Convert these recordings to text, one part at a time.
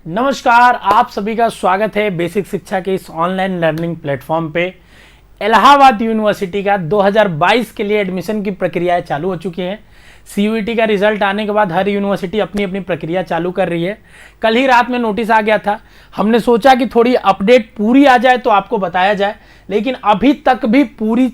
नमस्कार, आप सभी का स्वागत है बेसिक शिक्षा के इस ऑनलाइन लर्निंग प्लेटफॉर्म पे। इलाहाबाद यूनिवर्सिटी का 2022 के लिए एडमिशन की प्रक्रियाएं चालू हो चुकी हैं। सीयूईटी का रिजल्ट आने के बाद हर यूनिवर्सिटी अपनी अपनी प्रक्रिया चालू कर रही है। कल ही रात में नोटिस आ गया था, हमने सोचा कि थोड़ी अपडेट पूरी आ जाए तो आपको बताया जाए, लेकिन अभी तक भी पूरी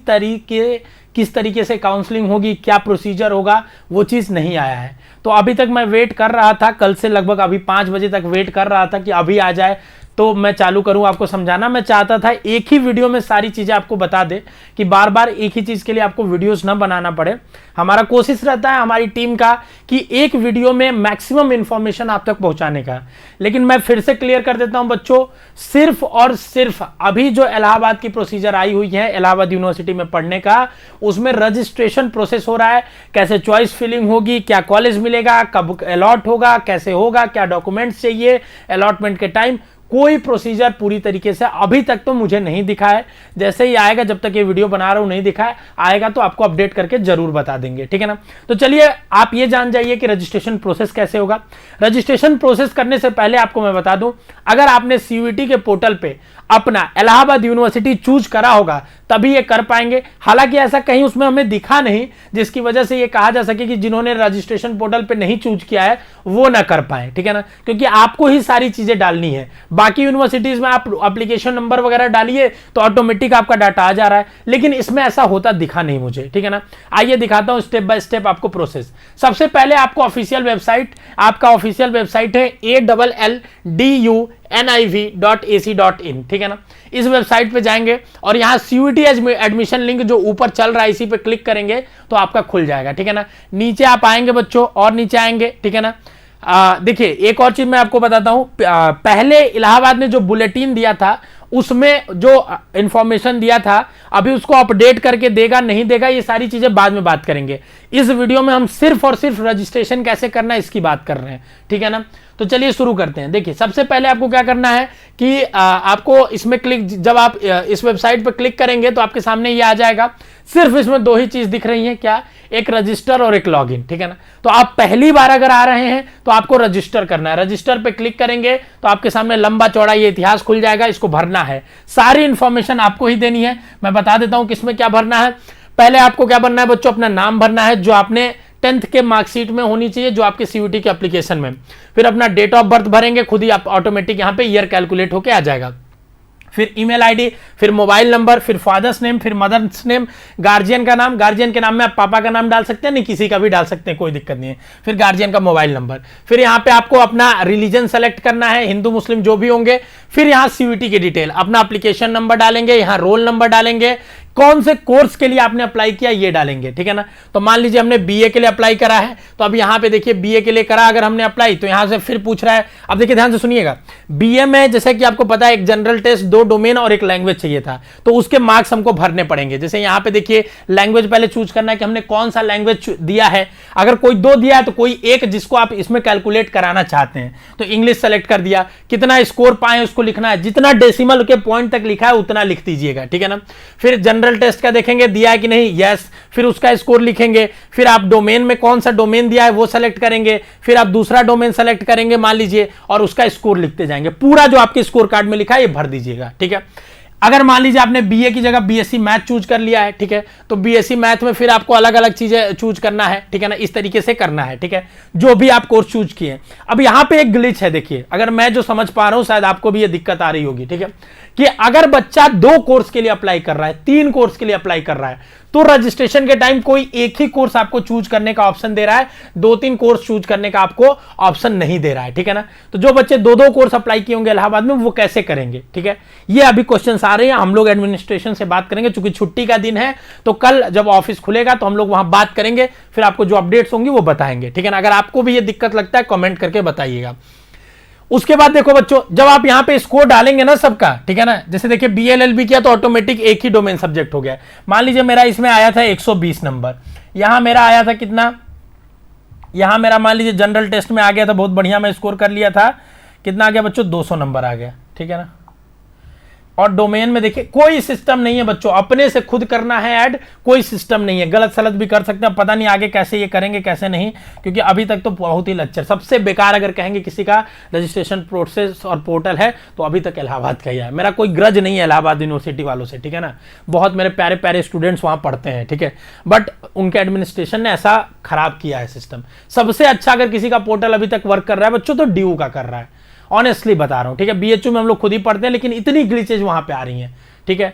किस तरीके से काउंसलिंग होगी, क्या प्रोसीजर होगा, वो चीज़ नहीं आया है। तो अभी तक मैं वेट कर रहा था, कल से लगभग अभी 5 बजे तक वेट कर रहा था कि अभी आ जाए तो मैं चालू करूं आपको समझाना। मैं चाहता था एक ही वीडियो में सारी चीज़ें आपको बता दे कि बार बार एक ही चीज़ के लिए आपको वीडियोस ना बनाना पड़े। हमारा कोशिश रहता है हमारी टीम का कि एक वीडियो में मैक्सिमम इंफॉर्मेशन आप तक पहुंचाने का। लेकिन मैं फिर से क्लियर कर देता हूं बच्चों, सिर्फ और सिर्फ अभी जो इलाहाबाद की प्रोसीजर आई हुई है इलाहाबाद यूनिवर्सिटी में पढ़ने का, उसमें रजिस्ट्रेशन प्रोसेस हो रहा है। कैसे चॉइस फिलिंग होगी, क्या कॉलेज मिलेगा, कब अलॉट होगा, कैसे होगा, क्या डॉक्यूमेंट्स चाहिए, अलॉटमेंट के टाइम, कोई प्रोसीजर पूरी तरीके से अभी तक तो मुझे नहीं दिखा है। जैसे ही आएगा, जब तक ये वीडियो बना रहा हूं नहीं दिखा है, आएगा तो आपको अपडेट करके जरूर बता देंगे, ठीक है ना। तो चलिए आप ये जान जाइए कि रजिस्ट्रेशन प्रोसेस कैसे होगा। रजिस्ट्रेशन प्रोसेस करने से पहले आपको मैं बता दूं, अगर आपने सीयूईटी के पोर्टल पे अपना इलाहाबाद यूनिवर्सिटी चूज करा होगा तभी ये कर पाएंगे। हालांकि ऐसा कहीं उसमें हमें दिखा नहीं जिसकी वजह से ये कहा जा सके कि जिन्होंने रजिस्ट्रेशन पोर्टल पे नहीं चूज किया है वो ना कर पाए, ठीक है ना, क्योंकि आपको ही सारी चीजें डालनी है। बाकी यूनिवर्सिटीज में आप एप्लीकेशन नंबर वगैरह डालिए तो ऑटोमेटिक आपका डाटा आ जा रहा है, लेकिन इसमें ऐसा होता दिखा नहीं मुझे, ठीक है ना। आइए दिखाता हूं स्टेप बाय स्टेप आपको प्रोसेस। सबसे पहले आपको ऑफिशियल वेबसाइट, आपका ऑफिशियल वेबसाइट है ALLDUNIV.ac.in, ठीक है ना। इस वेबसाइट पे जाएंगे और यहां सीयूईटी एडमिशन लिंक जो ऊपर चल रहा है इसी पे क्लिक करेंगे तो आपका खुल जाएगा, ठीक है ना। नीचे आप आएंगे बच्चों और नीचे आएंगे, ठीक है ना। देखिए एक और चीज मैं आपको बताता हूं, पहले इलाहाबाद ने जो बुलेटिन दिया था उसमें जो इंफॉर्मेशन दिया था अभी उसको अपडेट करके देगा नहीं देगा ये सारी चीजें बाद में बात करेंगे। इस वीडियो में हम सिर्फ और सिर्फ रजिस्ट्रेशन कैसे करना है इसकी बात कर रहे हैं, ठीक है ना। तो चलिए शुरू करते हैं। देखिए सबसे पहले आपको क्या करना है कि आपको इसमें क्लिक, जब आप इस वेबसाइट पर क्लिक करेंगे तो आपके सामने ये आ जाएगा। सिर्फ इसमें दो ही चीज दिख रही है, क्या, एक रजिस्टर और एक लॉगिन, ठीक है ना। तो आप पहली बार अगर आ रहे हैं तो आपको रजिस्टर करना है। रजिस्टर पे क्लिक करेंगे तो आपके सामने लंबा चौड़ा ये इतिहास खुल जाएगा, इसको भरना है। सारी इंफॉर्मेशन आपको ही देनी है। मैं बता देता हूं किसमें क्या भरना है। पहले आपको क्या भरना है बच्चों, अपना नाम भरना है जो आपने 10th के मार्कशीट में होनी चाहिए, जो आपके सीयूईटी के एप्लीकेशन में। फिर अपना डेट ऑफ बर्थ भरेंगे, खुद ही आप ऑटोमेटिक यहां पे ईयर कैलकुलेट होके आ जाएगा। फिर ईमेल आईडी, फिर मोबाइल नंबर, फिर फादर्स नेम, फिर मदर्स नेम, गार्जियन का नाम, गार्जियन के नाम में आप पापा का नाम डाल सकते हैं, नहीं किसी का भी डाल सकते हैं, कोई दिक्कत नहीं है। फिर गार्जियन का मोबाइल नंबर, फिर यहाँ पे आपको अपना रिलीजन सेलेक्ट करना है, हिंदू मुस्लिम जो भी होंगे। फिर यहाँ सीयूईटी की डिटेल, अपना एप्लीकेशन नंबर डालेंगे, यहाँ रोल नंबर डालेंगे, कौन से कोर्स के लिए आपने अप्लाई किया ये डालेंगे, ठीक है ना। तो मान लीजिए हमने बीए के लिए अप्लाई करा है, तो अब यहाँ पे देखिए बीए के लिए करा अगर हमने अप्लाई, तो यहाँ से फिर पूछ रहा है। अब देखिए ध्यान से सुनिएगा, बीए में जैसे कि आपको पता है एक जनरल टेस्ट, 2 डोमेन और एक लैंग्वेज चाहिए था, तो उसके मार्क्स हमको भरने पड़ेंगे। जैसे यहाँ पे देखिए लैंग्वेज पहले चूज करना है कि हमने कौन सा लैंग्वेज दिया है। अगर कोई 2 दिया है तो कोई एक जिसको आप इसमें कैलकुलेट कराना चाहते हैं, तो इंग्लिश सेलेक्ट कर दिया। कितना स्कोर पाए उसको लिखना है, जितना डेसिमल के पॉइंट तक लिखा है उतना लिख दीजिएगा, ठीक है ना। फिर जनरल टेस्ट का देखेंगे दिया है कि नहीं, यस, फिर उसका स्कोर लिखेंगे। फिर आप डोमेन में कौन सा डोमेन दिया है वो सेलेक्ट करेंगे, फिर आप दूसरा डोमेन सेलेक्ट करेंगे मान लीजिए, और उसका स्कोर लिखते जाएंगे। पूरा जो आपके स्कोर कार्ड में लिखा है ये भर दीजिएगा, ठीक है। अगर मान लीजिए आपने बीए की जगह बीएससी मैथ चूज कर लिया है, ठीक है, तो बीएससी मैथ में फिर आपको अलग अलग चीजें चूज करना है, ठीक है ना, इस तरीके से करना है, ठीक है, जो भी आप कोर्स चूज किए। अब यहां पे एक ग्लिच है, देखिए अगर मैं जो समझ पा रहा हूं शायद आपको भी ये दिक्कत आ रही होगी, ठीक है, कि अगर बच्चा 2 कोर्स के लिए अप्लाई कर रहा है, 3 कोर्स के लिए अप्लाई कर रहा है, तो रजिस्ट्रेशन के टाइम कोई एक ही कोर्स आपको चूज करने का ऑप्शन दे रहा है, 2-3 कोर्स चूज करने का आपको ऑप्शन नहीं दे रहा है, ठीक है ना। तो जो बच्चे 2-2 कोर्स अप्लाई किए होंगे इलाहाबाद में वो कैसे करेंगे, ठीक है, ये अभी क्वेश्चंस आ रहे हैं। हम लोग एडमिनिस्ट्रेशन से बात करेंगे, चूंकि छुट्टी का दिन है तो कल जब ऑफिस खुलेगा तो हम लोग वहां बात करेंगे, फिर आपको जो अपडेट्स होंगी वो बताएंगे, ठीक है ना। अगर आपको भी ये दिक्कत लगता है कमेंट करके बताइएगा। उसके बाद देखो बच्चों, जब आप यहां पे स्कोर डालेंगे ना सबका, ठीक है ना, जैसे देखिए बीएलएलबी किया तो ऑटोमेटिक एक ही डोमेन सब्जेक्ट हो गया। मान लीजिए मेरा इसमें आया था 120 नंबर, यहां मेरा आया था कितना, यहां मेरा मान लीजिए जनरल टेस्ट में आ गया था, बहुत बढ़िया मैं स्कोर कर लिया था, कितना आ गया बच्चों, 200 नंबर आ गया, ठीक है ना। और डोमेन में देखिए कोई सिस्टम नहीं है बच्चों, अपने से खुद करना है ऐड, कोई सिस्टम नहीं है, गलत सलत भी कर सकते हैं, पता नहीं आगे कैसे ये करेंगे कैसे नहीं, क्योंकि अभी तक तो बहुत ही लच्चर, सबसे बेकार अगर कहेंगे किसी का रजिस्ट्रेशन प्रोसेस और पोर्टल है तो अभी तक इलाहाबाद का ही है। मेरा कोई ग्रज नहीं है इलाहाबाद यूनिवर्सिटी वालों से, ठीक है ना, बहुत मेरे प्यारे प्यारे स्टूडेंट्स वहां पढ़ते हैं, ठीक है, बट उनके एडमिनिस्ट्रेशन ने ऐसा खराब किया है सिस्टम। सबसे अच्छा अगर किसी का पोर्टल अभी तक वर्क कर रहा है बच्चों तो ड्यू का कर रहा है, ऑनेस्टली बता रहा हूं, ठीक है। बीएचयू में हम लोग खुद ही पढ़ते हैं, लेकिन इतनी ग्लिचेज वहां पे आ रही हैं, ठीक है।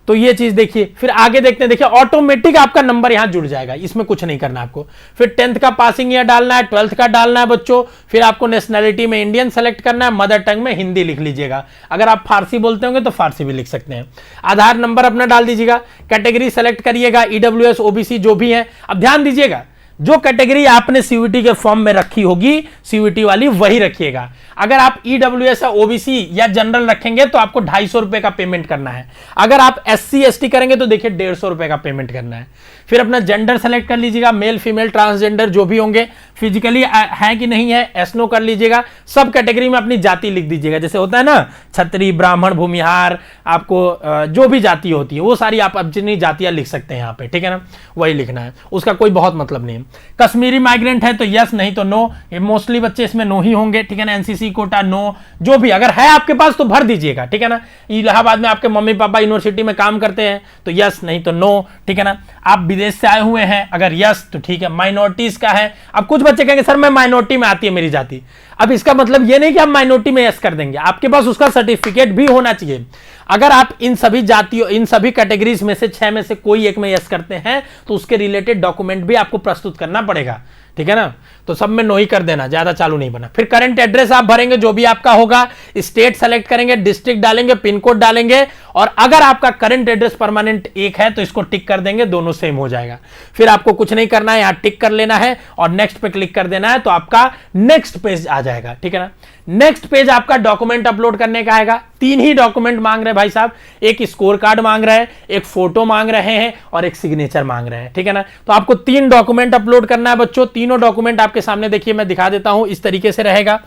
तो ये चीज देखिए, फिर आगे देखते हैं, देखिए ऑटोमेटिक आपका नंबर यहां जुड़ जाएगा, इसमें कुछ नहीं करना आपको। फिर 10th का पासिंग ईयर डालना है, 12th का डालना है बच्चों, फिर आपको नेशनैलिटी में इंडियन सेलेक्ट करना है, मदर टंग में हिंदी लिख लीजिएगा, अगर आप फारसी बोलते होंगे तो फारसी भी लिख सकते हैं। आधार नंबर अपना डाल दीजिएगा, कैटेगरी सेलेक्ट करिएगा, ईडब्ल्यूएस ओबीसी जो भी है। अब ध्यान दीजिएगा, जो कैटेगरी आपने सीयूईटी के फॉर्म में रखी होगी सीयूईटी वाली वही रखिएगा। अगर आप ईडब्ल्यूएस या ओबीसी या जनरल रखेंगे तो आपको 250 रुपए का पेमेंट करना है, अगर आप एससी एसटी करेंगे तो देखिए 150 रुपए का पेमेंट करना है। फिर अपना जेंडर सेलेक्ट कर लीजिएगा, मेल फीमेल ट्रांसजेंडर जो भी होंगे, फिजिकली है कि नहीं है एसनो कर लीजिएगा। सब कैटेगरी में अपनी जाति लिख दीजिएगा, जैसे होता है ना क्षत्रिय ब्राह्मण भूमिहार, आपको जो भी जाति होती है वो सारी आप अपनी जातियां लिख सकते हैं यहाँ पे, ठीक है ना, वही लिखना है, उसका कोई बहुत मतलब नहीं है। कश्मीरी माइग्रेंट है तो यस, नहीं तो नो, ये मोस्टली बच्चे इसमें नो ही होंगे, ठीक है ना। एनसीसी कोटा नो, जो भी अगर है आपके पास तो भर दीजिएगा, ठीक है ना। इलाहाबाद में आपके मम्मी पापा यूनिवर्सिटी में काम करते हैं तो यस, नहीं तो नो, ठीक है ना। आप विदेश से आए हुए हैं अगर यस तो ठीक है। माइनॉरिटीज का है, अब कुछ बच्चे कहेंगे सर मैं माइनॉरिटी में आती है मेरी जाति, अब इसका मतलब ये नहीं कि आप माइनॉरिटी में यस कर देंगे, आपके पास उसका सर्टिफिकेट भी होना चाहिए। अगर आप इन सभी जातियों इन सभी कैटेगरीज में से 6 में से कोई एक में यस करते हैं तो उसके रिलेटेड डॉक्यूमेंट भी आपको प्रस्तुत करना पड़ेगा, ठीक है ना। तो सब में नो ही कर देना, ज्यादा चालू नहीं बना। फिर करंट एड्रेस आप भरेंगे जो भी आपका होगा, स्टेट सेलेक्ट करेंगे, डिस्ट्रिक्ट डालेंगे, पिन कोड डालेंगे, और अगर आपका करंट एड्रेस परमानेंट एक है तो इसको टिक कर देंगे, दोनों सेम हो जाएगा। फिर आपको कुछ नहीं करना है, यहां टिक कर लेना है और नेक्स्ट पे क्लिक कर देना है, तो आपका नेक्स्ट पेज आ जाएगा, ठीक है ना। नेक्स्ट पेज आपका डॉक्यूमेंट अपलोड करने का आएगा। 3 ही डॉक्यूमेंट मांग रहे हैं भाई साहब, एक स्कोर कार्ड मांग रहे हैं, एक फोटो मांग रहे हैं और एक सिग्नेचर मांग रहे हैं, ठीक है ना। तो आपको 3 डॉक्यूमेंट अपलोड करना है बच्चों। तीनों डॉक्यूमेंट आपके सामने देखिए, मैं दिखा देता हूं, इस तरीके से रहेगा।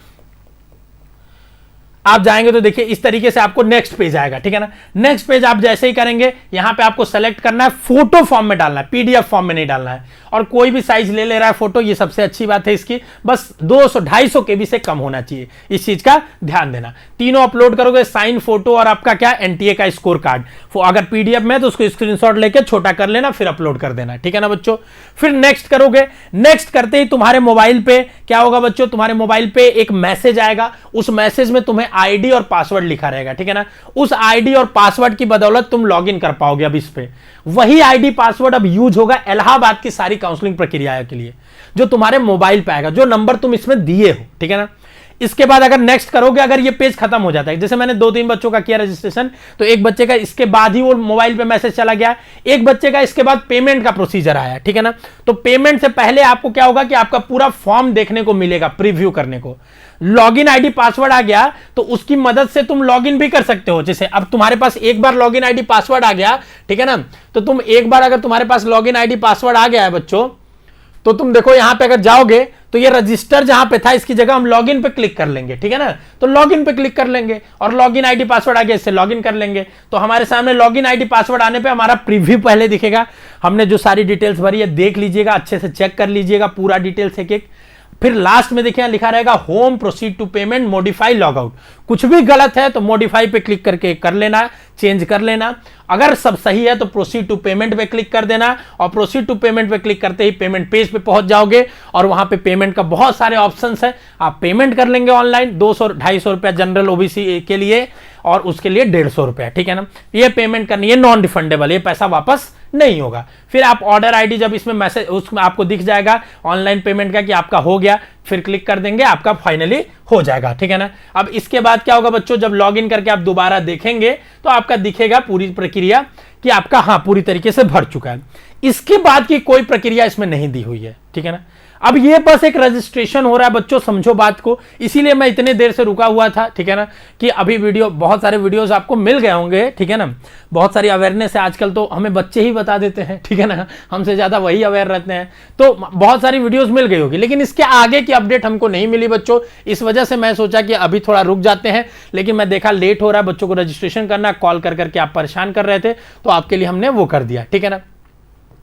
आप जाएंगे तो देखिए इस तरीके से आपको नेक्स्ट पेज आएगा, ठीक है ना। नेक्स्ट पेज आप जैसे ही करेंगे यहां पे आपको सेलेक्ट करना है, फोटो फॉर्म में डालना है, पीडीएफ फॉर्म में नहीं डालना है, और कोई भी साइज ले रहा है फोटो, ये सबसे अच्छी बात है इसकी, बस 200-250 केबी से कम होना चाहिए, इस चीज का ध्यान देना। तीनों अपलोड करोगे, साइन फोटो और आपका क्या एनटीए का स्कोर कार्ड, अगर पीडीएफ में तो उसको स्क्रीनशॉट लेके छोटा कर लेना, फिर अपलोड कर देना, ठीक है ना बच्चों। फिर नेक्स्ट करोगे, नेक्स्ट करते ही तुम्हारे मोबाइल पे क्या होगा बच्चों, तुम्हारे मोबाइल पे एक मैसेज आएगा, उस मैसेज में तुम्हें आईडी और पासवर्ड लिखा रहेगा, ठीक है ना। उस आईडी और पासवर्ड की बदौलत तुम लॉगिन कर पाओगे। अब इस पे वही आईडी पासवर्ड अब यूज होगा इलाहाबाद की सारी काउंसलिंग प्रक्रिया के लिए, जो तुम्हारे मोबाइल पे आएगा, जो नंबर तुम इसमें दिए हो, ठीक है ना। इसके बाद अगर नेक्स्ट करोगे, अगर ये पेज खत्म हो जाता है, जैसे मैंने 2-3 बच्चों का किया रजिस्ट्रेशन, तो एक बच्चे का इसके बाद ही वो मोबाइल पे मैसेज चला गया, एक बच्चे का इसके बाद पेमेंट का प्रोसीजर आया, ठीक है ना। तो पेमेंट से पहले आपको क्या होगा कि आपका पूरा फॉर्म देखने को मिलेगा, प्रीव्यू करने को। लॉगिन आईडी पासवर्ड आ गया तो उसकी मदद से तुम लॉगिन भी कर सकते हो। जैसे अब तुम्हारे पास एक बार लॉगिन आईडी पासवर्ड आ गया, ठीक है ना, तो तुम एक बार अगर तुम्हारे पास लॉगिन आईडी पासवर्ड आ गया है बच्चों, तो तुम देखो यहां पे अगर जाओगे तो ये रजिस्टर जहां पे था इसकी जगह हम लॉगिन पे क्लिक कर लेंगे, ठीक है ना। तो लॉगिन पे क्लिक कर लेंगे और लॉगिन आईडी पासवर्ड आ गया, इससे लॉगिन कर लेंगे, तो हमारे सामने लॉगिन आईडी पासवर्ड आने पे हमारा प्रीव्यू पहले दिखेगा। हमने जो सारी डिटेल्स भरी है देख लीजिएगा, अच्छे से चेक कर लीजिएगा पूरा डिटेल्स एक। फिर लास्ट में देखिए लिखा रहेगा home, proceed to payment, modify, logout. कुछ भी गलत है तो मॉडिफाई पे क्लिक करके कर लेना, चेंज कर लेना। अगर सब सही है तो प्रोसीड टू पेमेंट पे क्लिक कर देना, और प्रोसीड टू पेमेंट पे क्लिक करते ही पेमेंट पेज पे पहुंच जाओगे, और वहां पे पेमेंट का बहुत सारे ऑप्शंस है, आप पेमेंट कर लेंगे ऑनलाइन। 200-250 रुपया जनरल ओबीसी के लिए और उसके लिए 150 रुपया, ठीक है ना। ये पेमेंट करनी है, नॉन रिफंडेबल, ये पैसा वापस नहीं होगा। फिर आप ऑर्डर आईडी जब इसमें मैसेज उसमें आपको दिख जाएगा ऑनलाइन पेमेंट का कि आपका हो गया, फिर क्लिक कर देंगे, आपका फाइनली हो जाएगा, ठीक है ना। अब इसके बाद क्या होगा बच्चों, जब लॉगिन करके आप दोबारा देखेंगे तो आपका दिखेगा पूरी प्रक्रिया कि आपका हाँ पूरी तरीके से भर चुका है। इसके बाद की कोई प्रक्रिया इसमें नहीं दी हुई है, ठीक है ना। अब ये बस एक रजिस्ट्रेशन हो रहा है बच्चों, समझो बात को, इसीलिए मैं इतने देर से रुका हुआ था, ठीक है ना, कि अभी वीडियो, बहुत सारे वीडियोस आपको मिल गए होंगे, ठीक है ना, बहुत सारी अवेयरनेस है आजकल, तो हमें बच्चे ही बता देते हैं, ठीक है ना, हमसे ज्यादा वही अवेयर रहते हैं, तो बहुत सारी वीडियोस मिल गई होगी, लेकिन इसके आगे की अपडेट हमको नहीं मिली बच्चों, इस वजह से मैं सोचा कि अभी थोड़ा रुक जाते हैं, लेकिन मैं देखा लेट हो रहा है, बच्चों को रजिस्ट्रेशन करना, कॉल कर करके आप परेशान कर रहे थे, तो आपके लिए हमने वो कर दिया, ठीक है ना।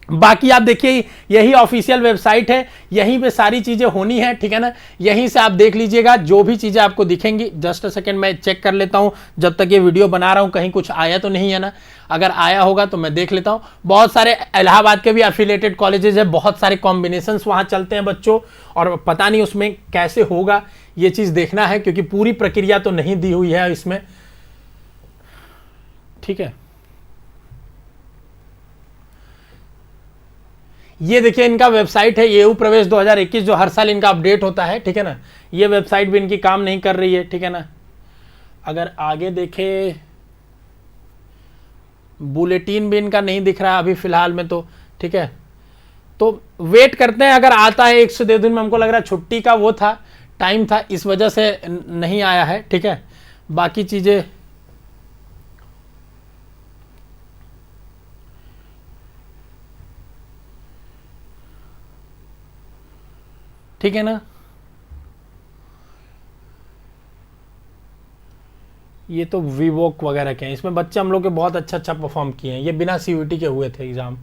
बाकी आप देखिए यही ऑफिशियल वेबसाइट है, यहीं पे सारी चीजें होनी है, ठीक है ना, यहीं से आप देख लीजिएगा, जो भी चीजें आपको दिखेंगी। जस्ट अ सेकंड मैं चेक कर लेता हूं जब तक ये वीडियो बना रहा हूं, कहीं कुछ आया तो नहीं है ना, अगर आया होगा तो मैं देख लेता हूं। बहुत सारे इलाहाबाद के भी एफिलिएटेड कॉलेजेस है, बहुत सारे कॉम्बिनेशंस वहां चलते हैं बच्चों, और पता नहीं उसमें कैसे होगा, ये चीज देखना है, क्योंकि पूरी प्रक्रिया तो नहीं दी हुई है इसमें, ठीक है। ये देखिए इनका वेबसाइट है एयू प्रवेश 2021, जो हर साल इनका अपडेट होता है, ठीक है ना। ये वेबसाइट भी इनकी काम नहीं कर रही है, ठीक है ना। अगर आगे देखे, बुलेटिन भी इनका नहीं दिख रहा है अभी फिलहाल में, तो ठीक है, तो वेट करते हैं, अगर आता है 1 से 2 दिन में, हमको लग रहा है छुट्टी का वो था, टाइम था, इस वजह से नहीं आया है, ठीक है। बाकी चीजें ठीक है ना। ये तो वीवोक वगैरह के हैं, इसमें बच्चे हम लोग के बहुत अच्छा परफॉर्म किए हैं, ये बिना सीयूटी के हुए थे एग्जाम,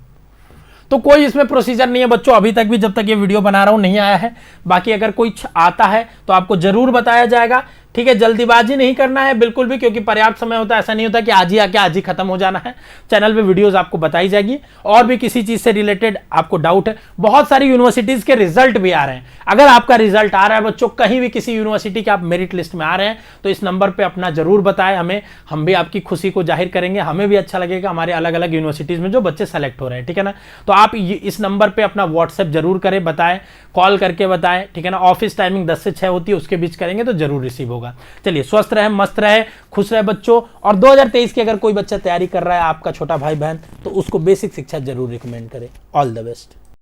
तो कोई इसमें प्रोसीजर नहीं है बच्चों, अभी तक भी, जब तक ये वीडियो बना रहा हूं, नहीं आया है। बाकी अगर कुछ आता है तो आपको जरूर बताया जाएगा, ठीक है। जल्दीबाजी नहीं करना है बिल्कुल भी, क्योंकि पर्याप्त समय होता है, ऐसा नहीं होता कि आज ही आके आज ही खत्म हो जाना है। चैनल पे वीडियोस आपको बताई जाएगी, और भी किसी चीज से रिलेटेड आपको डाउट है, बहुत सारी यूनिवर्सिटीज के रिजल्ट भी आ रहे हैं। अगर आपका रिजल्ट आ रहा है बच्चों, कहीं भी किसी यूनिवर्सिटी के आप मेरिट लिस्ट में आ रहे हैं, तो इस नंबर पर अपना जरूर बताएं हमें, हम भी आपकी खुशी को जाहिर करेंगे, हमें भी अच्छा लगेगा हमारे अलग अलग यूनिवर्सिटीज में जो बच्चे सेलेक्ट हो रहे हैं, ठीक है ना। तो आप इस नंबर पर अपना व्हाट्सएप जरूर करें, बताएं, कॉल करके बताएं, ठीक है ना। ऑफिस टाइमिंग 10 से 6 होती है, उसके बीच करेंगे तो जरूर रिसीव होगा। चलिए, स्वस्थ रहे, मस्त रहे, खुश रहे बच्चों। और 2023 की अगर कोई बच्चा तैयारी कर रहा है, आपका छोटा भाई बहन, तो उसको बेसिक शिक्षा जरूर रिकमेंड करें। All the best.